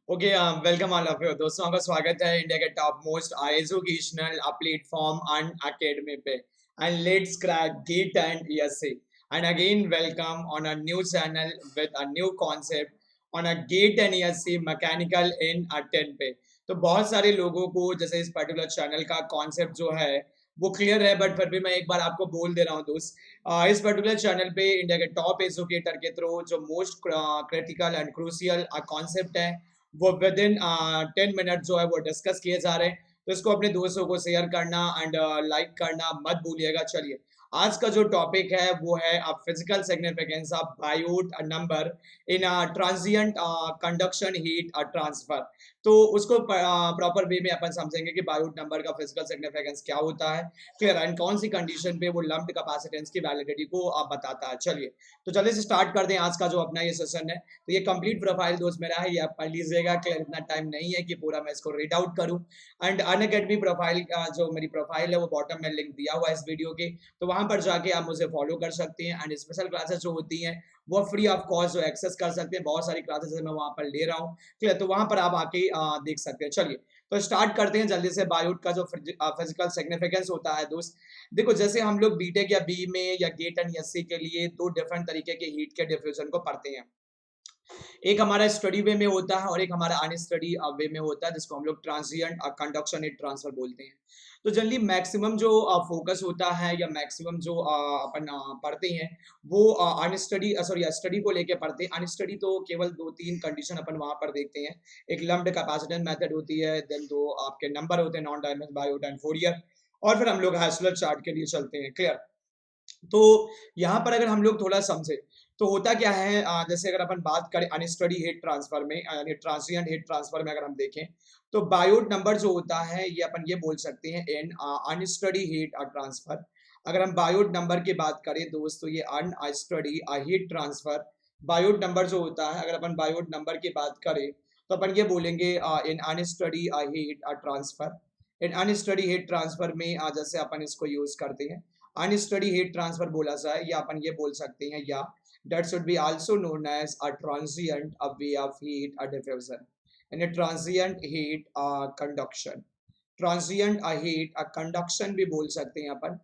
Okay, welcome all of you दोस्तों, आपका स्वागत है इंडिया के top most educational platform Unacademy पे। And let's crack GATE and ESC and again welcome on a new channel with a new concept on a GATE and ESC mechanical in a 10 पे। तो बहुत सारे लोगों को जैसे इस particular channel का कॉन्सेप्ट जो है वो क्लियर है, बट फिर भी मैं एक बार आपको बोल दे रहा हूँ दोस्त। इस पर्टिकुलर चैनल पे इंडिया के टॉप एजुकेटर के थ्रू जो most critical and crucial concept है वो विद इन 10 मिनट जो है वो डिस्कस किए जा रहे हैं। तो इसको अपने दोस्तों को शेयर करना एंड लाइक करना मत भूलिएगा। चलिए, आज का जो टॉपिक है वो है physical significance of Biot number in transient conduction heat transfer. तो उसको प्रॉपर वे में अपन समझेंगे कि बायोट नंबर का फिजिकल सिग्निफिकेंस क्या होता है, क्लियर, एंड कौन सी कंडीशन पे वो लम्प्ड कैपेसिटेंस की वैलिडिटी को बताता है। चलिए, तो जल्दी से स्टार्ट कर दें आज का जो अपना ये सेशन है। तो ये कंप्लीट प्रोफाइल दोस्त मेरा है, ये आप पढ़ लीजिएगा। क्लियर, इतना टाइम नहीं है कि पूरा मैं इसको रीड आउट करूं। एंड अनअकैडमी प्रोफाइल का जो मेरी प्रोफाइल है वो बॉटम में लिंक दिया हुआ है इस वीडियो के, तो वहां पर जाके आप मुझे फॉलो कर सकते हैं। एंड स्पेशल क्लासेस जो होती हैं वो फ्री ऑफ कॉस्ट जो एक्सेस कर सकते हैं। बहुत सारी क्लासेस मैं वहां पर ले रहा हूँ, क्लियर, तो वहां पर आप आके देख सकते हैं। चलिए, तो स्टार्ट करते हैं जल्दी से। बायोट का जो फिजिकल सिग्निफिकेंस होता है दोस्त, देखो, जैसे हम लोग बीटेक या बी में या गेट एंड एससी के लिए दो डिफरेंट तरीके के हीट के डिफ्यूजन को पढ़ते हैं। एक हमारा स्टडी वे में होता है और एक हमारा अनस्टडी वे में होता है, जिसको हम लोग ट्रांसिएंट कंडक्शन हीट ट्रांसफर बोलते हैं। तो जनरली मैक्सिमम जो फोकस होता है या मैक्सिमम जो अपन पढ़ते हैं वो अनस्टडी सॉरी स्टडी को लेके पढ़ते हैं। अनस्टडी तो केवल दो तीन कंडीशन अपन वहां पर देखते हैं। एक लम्प्ड कैपेसिटेंस मेथड होती है, देन दो आपके नंबर होते हैं, non dimensional Biot and Fourier, और फिर हम लोग हैसलर चार्ट के लिए चलते हैं। क्लियर। तो यहाँ पर अगर हम लोग थोड़ा समझे तो होता क्या है, जैसे अगर अपन बात करें अनस्टडी हीट ट्रांसफर में यानी ट्रांसिएंट हीट ट्रांसफर में अगर हम देखें तो बायोट नंबर जो होता है ये अपन ये बोल सकते हैं इन अनस्टडी हीट ट्रांसफर। अगर हम बायोट नंबर की बात करें दोस्तों, ये unsteady heat transfer Biot number जो होता है, अगर अपन बायोट नंबर की बात करें तो अपन ये बोलेंगे इन अनस्टडी हीट ट्रांसफर। इन अनस्टडी हीट ट्रांसफर में जैसे अपन इसको यूज करते हैं अनस्टडी हीट ट्रांसफर बोला जाए, या अपन ये बोल सकते हैं या that should be also known as a transient a way of heat a diffusion and a transient heat conduction। transient a heat a conduction भी बोल सकते हैं अपन।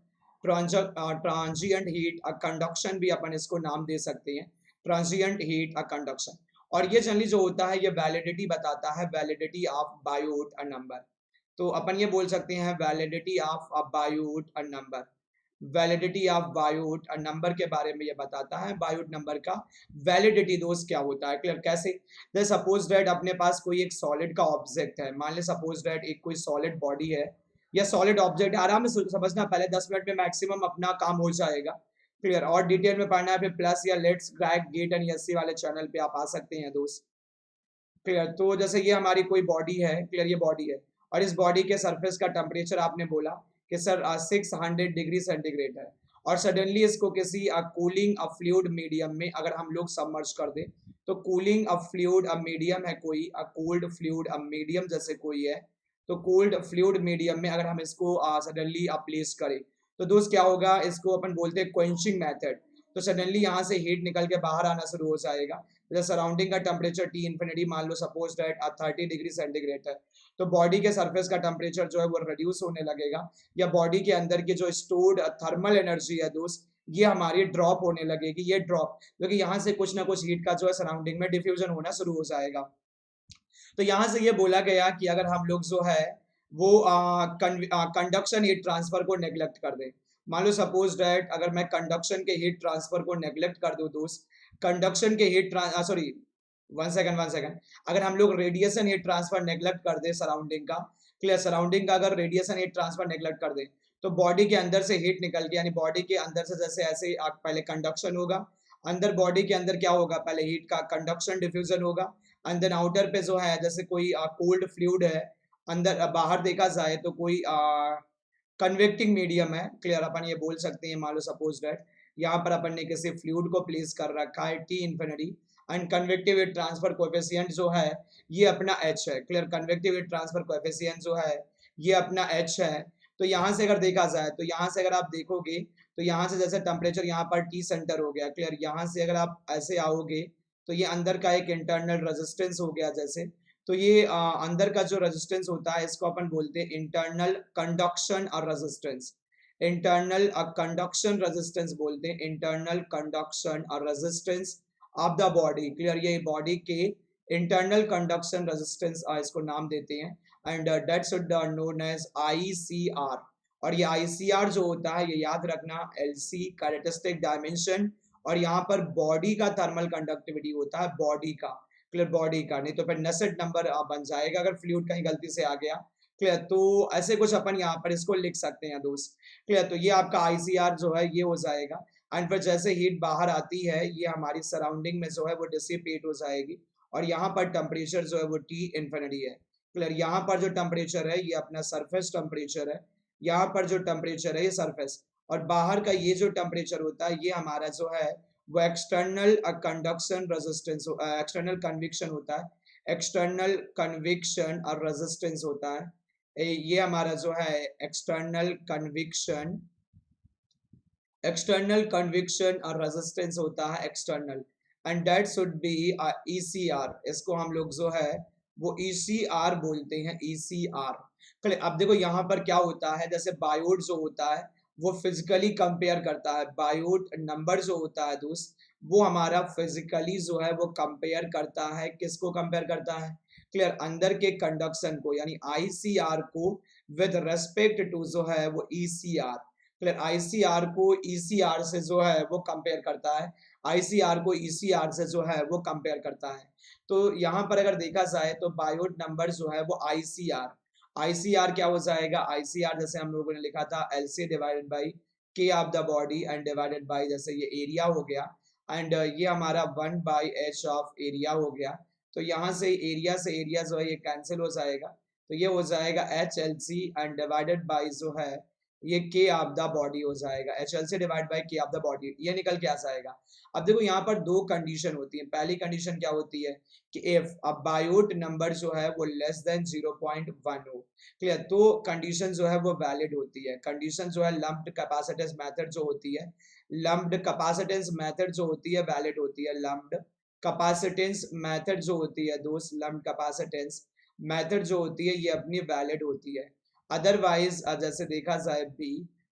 transient heat a conduction भी अपन इसको नाम दे सकते हैं, transient heat a conduction। और ये जनरली जो होता है ये वैलिडिटी बताता है, validity of Biot a number. तो अपन ये बोल सकते हैं validity of a Biot a number. Validity of Biot number के बारे में ये बताता है, बायोट नंबर का वैलिडिटी दोस्त क्या होता है। क्लियर, कैसे, जैसे सपोज दैट अपने पास कोई एक सॉलिड का ऑब्जेक्ट है, मान ले सपोज दैट एक कोई सॉलिड बॉडी है या सॉलिड ऑब्जेक्ट है। आराम से समझना, पहले 10 मिनट में मैक्सिमम अपना काम हो जाएगा। क्लियर, और डिटेल में पढ़ना है फिर प्लस या let's crack GATE and SC वाले चैनल पे आप आ सकते हैं दोस्त। क्लियर, तो जैसे ये हमारी कोई बॉडी है, क्लियर, ये बॉडी है और इस बॉडी के सरफेस का टेम्परेचर आपने बोला कि सर 600 डिग्री सेंटीग्रेड है, और सडनली इसको किसी कूलिंग फ्लूइड मीडियम में अगर हम लोग सबमर्ज कर दें, तो कूलिंग फ्लूइड मीडियम है कोई, कोल्ड फ्लूइड मीडियम जैसे कोई है, तो कोल्ड फ्लूइड मीडियम में अगर हम इसको सडनली प्लेस करें तो दोस्त क्या होगा, इसको अपन बोलते हैं क्वेंचिंग मेथड। तो सडनली यहाँ से हीट निकल के बाहर आना शुरू हो जाएगा। सराउंडिंग का टेम्परेचर टी इन्फिनिटी मान लो सपोज दैट 30 डिग्री सेंटीग्रेड है, तो बॉडी के सरफेस का टेम्परेचर जो है वो रिड्यूस होने लगेगा, या बॉडी के अंदर की जो स्टोर्ड थर्मल एनर्जी है दोस्त ये हमारी ड्रॉप होने लगेगी। ये ड्रॉप क्योंकि यहाँ से कुछ ना कुछ हीट का जो है सराउंडिंग में डिफ्यूजन होना शुरू हो जाएगा। तो यहाँ से ये बोला गया कि अगर हम लोग जो है वो कंडक्शन हीट ट्रांसफर को नेग्लेक्ट कर दें, मान लो सपोज डैट अगर मैं कंडक्शन के हीट ट्रांसफर को नेग्लेक्ट कर दूं दोस्त, कंडक्शन के हीट सॉरी, वन सेकंड, अगर हम लोग रेडिएशन हीट ट्रांसफर नेग्लेक्ट कर दे सराउंडिंग का, क्लियर, सराउंडिंग का अगर रेडिएशन हीट ट्रांसफर नेग्लेक्ट कर दे तो बॉडी के अंदर से हीट निकल के, यानी बॉडी के अंदर से जैसे ऐसे पहले कंडक्शन होगा, अंदर बॉडी के अंदर क्या होगा, पहले हीट का कंडक्शन डिफ्यूजन होगा, एंड देन आउटर पे जो है जैसे कोई कोल्ड फ्लूइड है, अंदर बाहर देखा जाए तो कोई कन्वेक्टिंग मीडियम है। क्लियर, अपन ये बोल सकते हैं मान लो सपोज दैट यहाँ पर अपन ने किसी फ्लूइड को प्लेस कर रखा है T infinity, and convective heat transfer coefficient जो है ये अपना एच है। Clear, convective heat transfer coefficient जो है ये अपना एच है। तो यहाँ से अगर देखा जाए तो यहाँ से अगर आप देखोगे तो यहाँ से जैसे टेम्परेचर यहाँ पर टी सेंटर हो गया, क्लियर, यहाँ से अगर आप ऐसे आओगे तो ये अंदर का एक इंटरनल रेजिस्टेंस हो गया जैसे, तो ये अंदर का जो रेजिस्टेंस होता है इसको अपन बोलते हैं इंटरनल कंडक्शन और रेजिस्टेंस। इंटरनल कंडक्शन रेजिस्टेंस बोलते हैं, इंटरनल कंडक्शन और resistance of the body. Clear, ये बॉडी के इंटरनल कंडक्शन रेजिस्टेंस इसको नाम देते हैं, and that's known as ICR। और ये ICR जो होता है ये याद रखना, LC कैरेक्टरिस्टिक डायमेंशन, और यहाँ पर बॉडी का थर्मल कंडक्टिविटी होता है, बॉडी का। क्लियर, बॉडी का, नहीं तो फिर नसेट नंबर बन जाएगा अगर फ्लूइड कहीं गलती से आ गया। क्लियर, तो ऐसे कुछ अपन यहाँ पर इसको लिख सकते हैं दोस्त। क्लियर, तो ये आपका ICR जो है ये हो जाएगा, एंड फिर जैसे हीट बाहर आती है ये हमारी सराउंडिंग में जो है वो डिसिपेट हो जाएगी, और यहाँ पर टेम्परेचर जो है वो T इन्फिनिटी है। क्लियर, यहाँ पर जो टेम्परेचर है ये अपना सरफेस टेम्परेचर है, यहाँ पर जो टेम्परेचर है ये सरफेस, और बाहर का ये जो टेम्परेचर होता है ये हमारा जो है वो external conduction resistance, external conviction होता है, एक्सटर्नल कन्विक्शन और रेजिस्टेंस होता है। ये हमारा जो है एक्सटर्नल कन्विक्शन, एक्सटर्नल कन्विक्शन और रेजिस्टेंस होता है external, and that should be ECR। इसको हम लोग जो है वो ECR बोलते हैं, ECR। चलिए अब देखो यहाँ पर क्या होता है, जैसे बायोट जो होता है वो फिजिकली कंपेयर करता है, बायोट नंबर जो होता है दोस्त वो हमारा फिजिकली जो है वो कंपेयर करता है, किसको कंपेयर करता है? क्लियर, अंदर के कंडक्शन को यानी ICR को विद रेस्पेक्ट टू जो है वो ECR। क्लियर, ICR को ECR से जो है वो कंपेयर करता है, ICR को ECR से जो है वो कंपेयर करता है। तो यहाँ पर अगर देखा जाए तो बायोट नंबर जो है वो ICR क्या हो जाएगा? ICR जैसे हम लोगों ने लिखा था LC divided by K of the body and divided by, जैसे ये एरिया हो गया, एंड ये हमारा 1/h ऑफ एरिया हो गया। तो यहाँ से एरिया जो है ये कैंसिल हो जाएगा, तो ये हो जाएगा HLC एंड डिवाइडेड बाई जो है ये K ऑफ द बॉडी हो जाएगा, HLC divide by K of the body, ये निकल के आ जाएगा। अब देखो यहाँ पर दो कंडीशन होती है, पहली कंडीशन क्या होती है कि इफ अ बायोट नंबर जो है वो लेस देन 0.1 हो। क्लियर, तो कंडीशन जो है वो वैलिड होती है। कंडीशन जो है लम्प्ड कैपेसिटेंस मेथड जो होती है, लम्प्ड कैपेसिटेंस मेथड जो होती है वैलिड होती है। लम्प्ड कैपेसिटेंस मेथड जो होती है दोस्त, लम्प्ड कैपेसिटेंस मेथड जो होती है ये अपनी वैलिड होती है। अदरवाइज जैसे देखा जाए बी,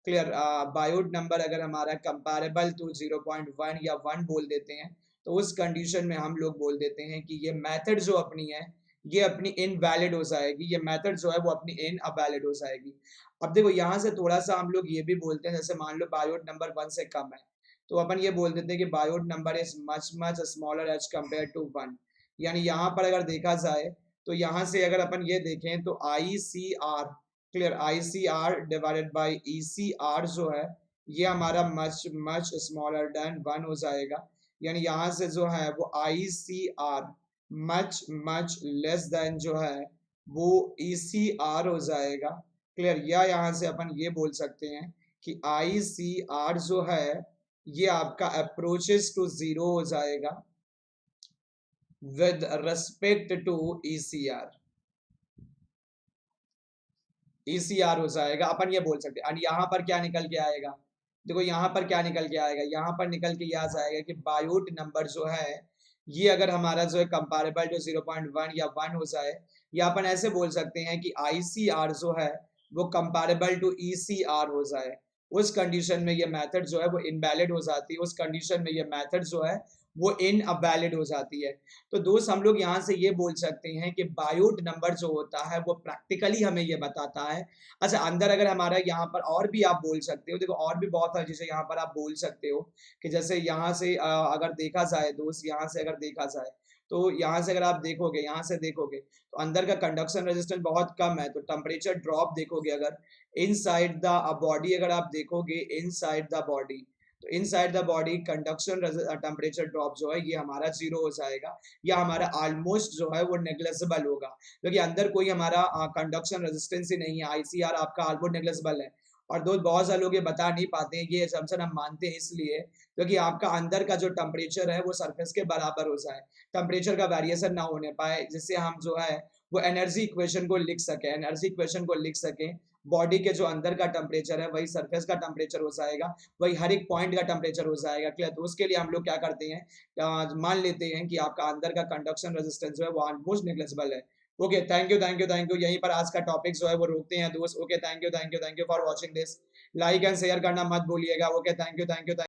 क्लियर, बायोट नंबर अगर हमारा कंपैरेबल टू 0.1 या 1 बोल देते हैं तो उस कंडीशन में हम लोग बोल देते हैं कि ये मेथड जो अपनी है ये अपनी इनवैलिड हो जाएगी, ये मेथड जो है वो अपनी इनवैलिड हो जाएगी। अब देखो यहाँ से थोड़ा सा हम लोग ये भी बोलते हैं, जैसे मान लो बायोट नंबर 1 से कम है तो अपन ये बोल देते हैं कि Biot number is much much smaller as compare to 1। यानी यहाँ पर अगर देखा जाए तो यहाँ से अगर अपन ये देखें तो ICR, clear, ICR divided by ECR जो है ये हमारा मच मच स्मॉलर देन 1 हो जाएगा। यानी यहाँ से जो है वो ICR much much less than जो है वो ECR हो जाएगा। क्लियर, या यहाँ से अपन ये बोल सकते हैं कि ICR जो है ये आपका अप्रोचेस टू 0 हो जाएगा with respect to ECR। ECR हो जाएगा, अपन ये बोल सकते हैं। और यहाँ पर क्या निकल के आएगा, देखो यहाँ पर क्या निकल के आएगा, यहाँ पर निकल के ये आ जाएगा कि बायोट नंबर जो है ये अगर हमारा जो है कंपैरेबल टू 0.1 या 1 हो जाए, या अपन ऐसे बोल सकते हैं कि ICR जो है वो कंपैरेबल टू ECR हो जाए, उस कंडीशन में ये मेथड जो है वो इनवैलिड हो जाती है, उस कंडीशन में ये मेथड जो है वो इनवैलिड हो जाती है। तो दोस्त हम लोग यहाँ से ये बोल सकते हैं कि बायोट नंबर जो होता है वो प्रैक्टिकली हमें ये बताता है। अच्छा, अंदर अगर हमारा यहाँ पर और भी आप बोल सकते हो, देखो और भी बहुत सारी चीजें यहाँ पर आप बोल सकते हो कि जैसे यहाँ से अगर देखा जाए दोस्त, यहाँ से अगर देखा जाए तो यहाँ से अगर आप देखोगे, यहाँ से देखोगे तो अंदर का कंडक्शन रेजिस्टेंस बहुत कम है, तो टेम्परेचर ड्रॉप देखोगे अगर इनसाइड द बॉडी, अगर आप देखोगे इनसाइड द बॉडी, तो inside the body conduction temperature drop जो है ये हमारा 0 हो जाएगा, या हमारा ऑलमोस्ट जो है वो नेग्लेजिबल होगा, क्योंकि अंदर कोई हमारा कंडक्शन रेजिस्टेंस ही नहीं है, ICR आपका ऑलमोस्ट नेग्लेजिबल है। और दोस्त बहुत सारे लोग ये बता नहीं पाते हैं, ये असम्पशन हम मानते हैं इसलिए क्योंकि आपका अंदर का जो टेम्परेचर है वो सरफेस के बराबर हो जाए, टेम्परेचर का वेरिएशन ना होने पाए, जिससे हम जो है वो एनर्जी इक्वेशन को लिख सकें, एनर्जी इक्वेशन को लिख सकें। बॉडी के जो अंदर का टेम्परेचर है वही सरफेस का टेम्परेचर हो जाएगा, वही हर एक पॉइंट का टेम्परेचर हो जाएगा। क्लियर, तो उसके लिए हम लोग क्या करते हैं, मान लेते हैं कि आपका अंदर का कंडक्शन रेजिस्टेंस जो है वो ऑलमोस्ट नेग्लेजिबल है, ओके, थैंक यू, यहीं पर आज का टॉपिक जो है वो रोकते हैं दोस्त। Okay, thank you for watching this. Like and share करना मत भूलिएगा। Okay, thank you.